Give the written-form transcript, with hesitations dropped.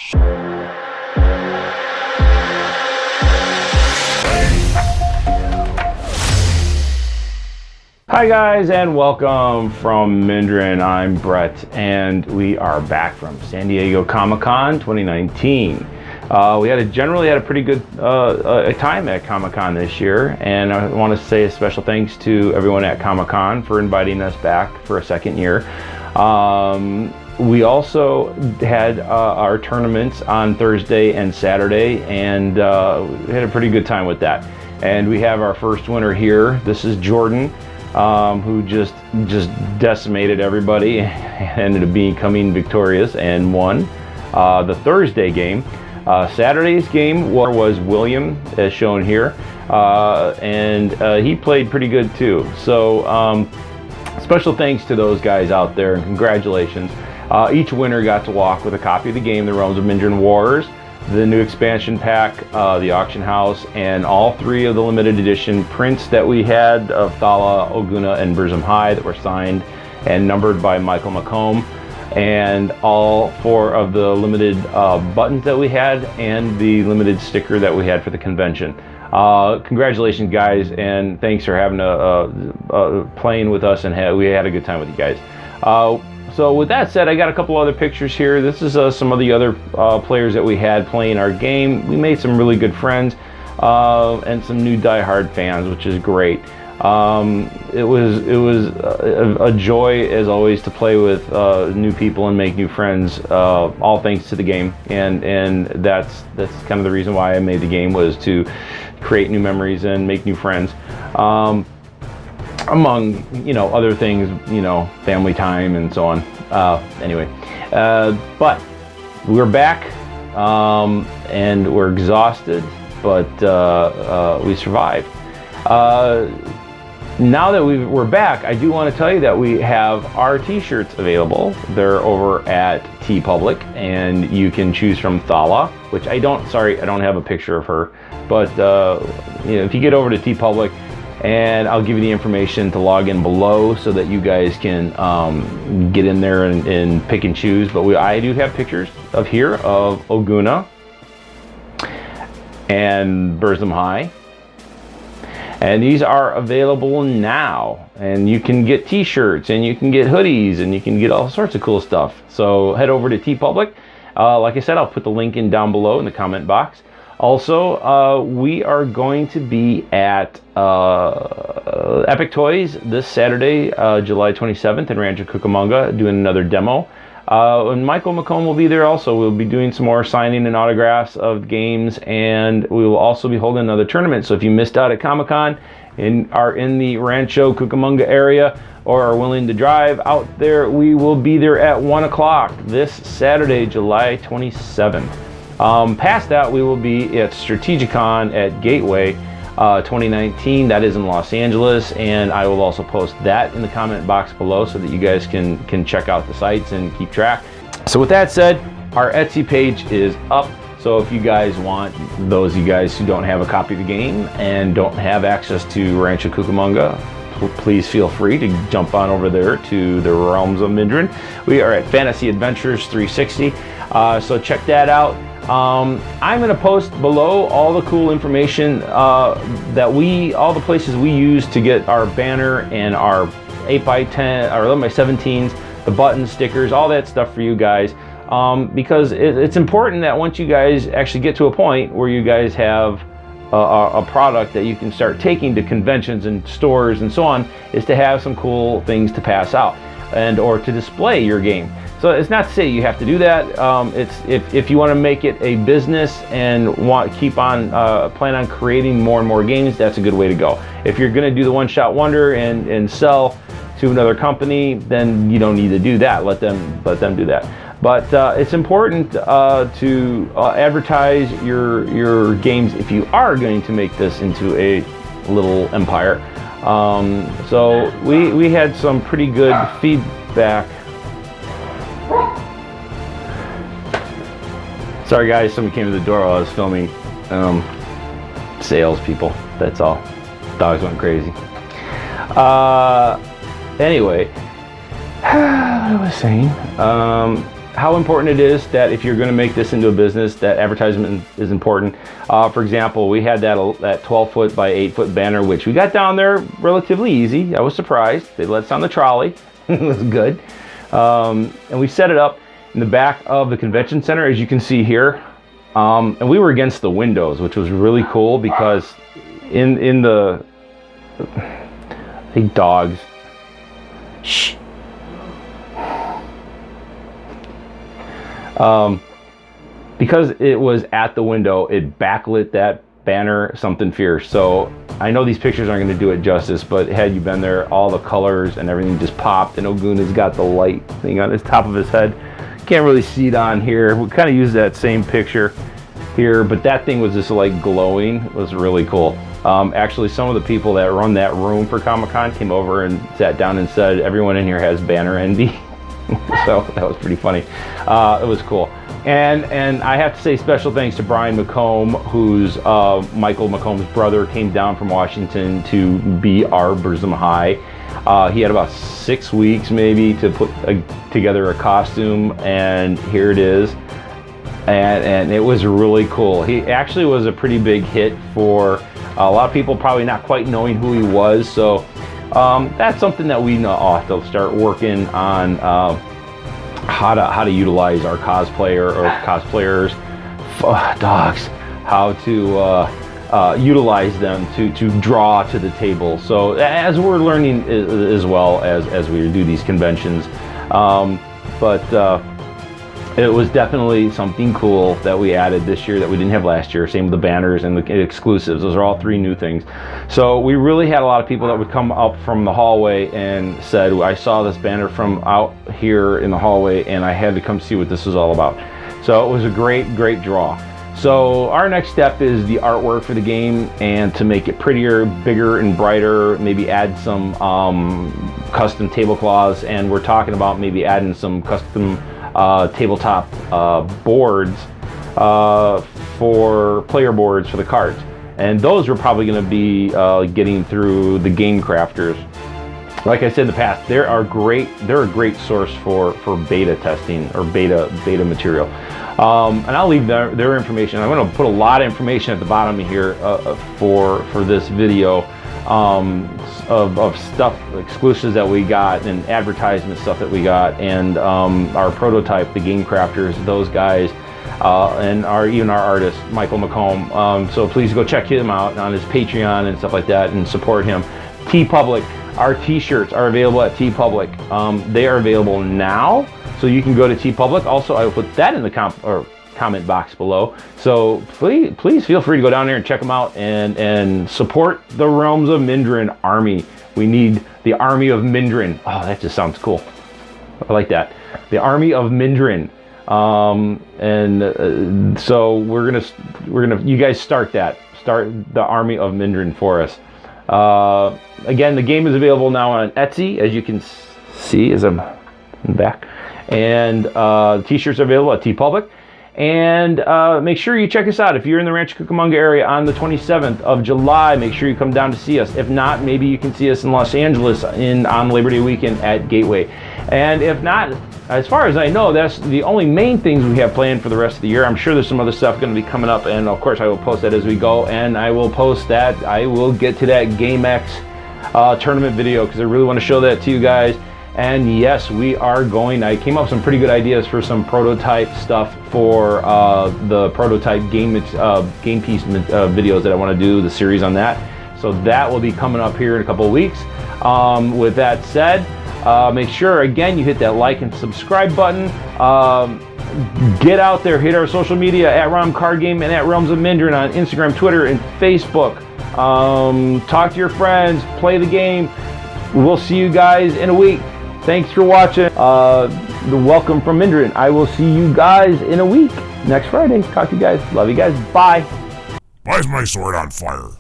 Hi guys, and welcome from Mindrin. I'm Brett, and we are back from San Diego Comic-Con 2019. We generally had a pretty good time at Comic-Con this year, and I want to say a special thanks to everyone at Comic-Con for inviting us back for a second year. We also had our tournaments on Thursday and Saturday, and we had a pretty good time with that. And we have our first winner here. This is Jordan, who just decimated everybody and ended up becoming victorious and won the Thursday game. Saturday's game was William, as shown here, and he played pretty good too. So special thanks to those guys out there, and congratulations. Each winner got to walk with a copy of the game, The Realms of Mindrin Wars, the new expansion pack, the auction house, and all three of the limited edition prints that we had of Thala, Oguna, and Burzum High that were signed and numbered by Michael McComb, and all four of the limited buttons that we had, and the limited sticker that we had for the convention. Congratulations, guys, and thanks for having playing with us, and we had a good time with you guys. So with that said, I got a couple other pictures here. This is some of the other players that we had playing our game. We made some really good friends and some new die-hard fans, which is great. It was a joy, as always, to play with new people and make new friends, all thanks to the game. And that's kind of the reason why I made the game, was to create new memories and make new friends. Among, other things, family time and so on. Anyway, but we're back, and we're exhausted, but we survived. Now that we're back, I do want to tell you that we have our t-shirts available. They're over at TeePublic, and you can choose from Thala, which I don't have a picture of her, but if you get over to TeePublic, and I'll give you the information to log in below so that you guys can get in there and pick and choose. But I do have pictures of Oguna and Burzum High, and these are available now. And you can get t-shirts, and you can get hoodies, and you can get all sorts of cool stuff. So head over to TeePublic. Like I said, I'll put the link in down below in the comment box. Also, we are going to be at Epic Toys this Saturday, July 27th in Rancho Cucamonga, doing another demo. And Michael McComb will be there also. We'll be doing some more signing and autographs of games, and we will also be holding another tournament. So if you missed out at Comic-Con and are in the Rancho Cucamonga area, or are willing to drive out there, we will be there at 1 o'clock this Saturday, July 27th. Past that, we will be at Strategicon at Gateway 2019. That is in Los Angeles, and I will also post that in the comment box below so that you guys can check out the sites and keep track. So with that said, our Etsy page is up. So if you guys want, those of you guys who don't have a copy of the game and don't have access to Rancho Cucamonga, please feel free to jump on over there to the Realms of Mindrin. We are at Fantasy Adventures 360, so check that out. I'm going to post below all the cool information all the places we use to get our banner and our 8x10, our 11x17s, the button stickers, all that stuff for you guys. Because it's important that once you guys actually get to a point where you guys have a product that you can start taking to conventions and stores and so on, is to have some cool things to pass out or to display your game. So it's not to say you have to do that. If you want to make it a business and plan on creating more and more games, that's a good way to go. If you're going to do the one-shot wonder and sell to another company, then you don't need to do that. Let them do that. But it's important to advertise your games if you are going to make this into a little empire. So we had some pretty good feedback. Sorry guys, somebody came to the door while I was filming. Salespeople, that's all. Dogs went crazy. Anyway, what I was saying. how important it is that if you're going to make this into a business, that advertisement is important. For example, we had that 12-foot by 8-foot banner, which we got down there relatively easy. I was surprised. They let us on the trolley. It was good. And we set it up in the back of the convention center, as you can see here. And we were against the windows, which was really cool because in the... Hey, dogs. Shh. Because it was at the window, it backlit that banner something fierce. So I know these pictures aren't going to do it justice, but had you been there, all the colors and everything just popped. And Oguna's got the light thing on his top of his head. Can't really see it on here. We kind of used that same picture here, but that thing was just like glowing. It was really cool. Actually, some of the people that run that room for Comic-Con came over and sat down and said, everyone in here has banner envy. So that was pretty funny. It was cool. And I have to say special thanks to Brian McComb, who's Michael McComb's brother, came down from Washington to be our Burzum High. He had about 6 weeks maybe to put together a costume, and here it is. And it was really cool. He actually was a pretty big hit for a lot of people, probably not quite knowing who he was. So that's something that we have to start working on, how to utilize our cosplayer or cosplayers, dogs, how to utilize them to draw to the table. So as we're learning as well as we do these conventions, it was definitely something cool that we added this year that we didn't have last year. Same with the banners and the exclusives. Those are all 3 new things. So we really had a lot of people that would come up from the hallway and said, I saw this banner from out here in the hallway and I had to come see what this was all about. So it was a great draw. So our next step is the artwork for the game, and to make it prettier, bigger and brighter, maybe add some custom tablecloths, and we're talking about maybe adding some custom tabletop boards for player boards for the cards, and those are probably going to be getting through the game crafters. Like I said in the past, they're a great source for beta testing or beta material, and I'll leave their information. I'm going to put a lot of information at the bottom of here for this video. Of stuff, exclusives that we got, and advertisement stuff that we got, and our prototype, the game crafters, those guys, and even our artist, Michael McComb. So please go check him out on his Patreon and stuff like that, and support him. TeePublic, our t-shirts are available at TeePublic. They are available now, so you can go to TeePublic. Also, I will put that in the comment box below, so please feel free to go down there and check them out and support the Realms of Mindrin army. We need the army of Mindrin. Oh, that just sounds cool. I like that. The army of Mindrin. So we're gonna you guys start the army of Mindrin for us. Again, the game is available now on Etsy, as you can see as I'm back, and t-shirts are available at TeePublic. And make sure you check us out. If you're in the Rancho Cucamonga area on the 27th of July, make sure you come down to see us. If not, maybe you can see us in Los Angeles on Labor Day weekend at Gateway. And if not, as far as I know, that's the only main things we have planned for the rest of the year. I'm sure there's some other stuff going to be coming up, and of course I will post that as we go. And I will post that. I will get to that GameX tournament video because I really want to show that to you guys. And yes, we are going. I came up with some pretty good ideas for some prototype stuff for the prototype game piece videos that I want to do, the series on that. So that will be coming up here in a couple of weeks. With that said, make sure again you hit that like and subscribe button. Get out there, hit our social media at ROM Card Game and at Realms of Mindrin on Instagram, Twitter, and Facebook. Talk to your friends, play the game. We'll see you guys in a week. Thanks for watching the Welcome from Mindrin. I will see you guys in a week, next Friday. Talk to you guys. Love you guys. Bye. Why is my sword on fire?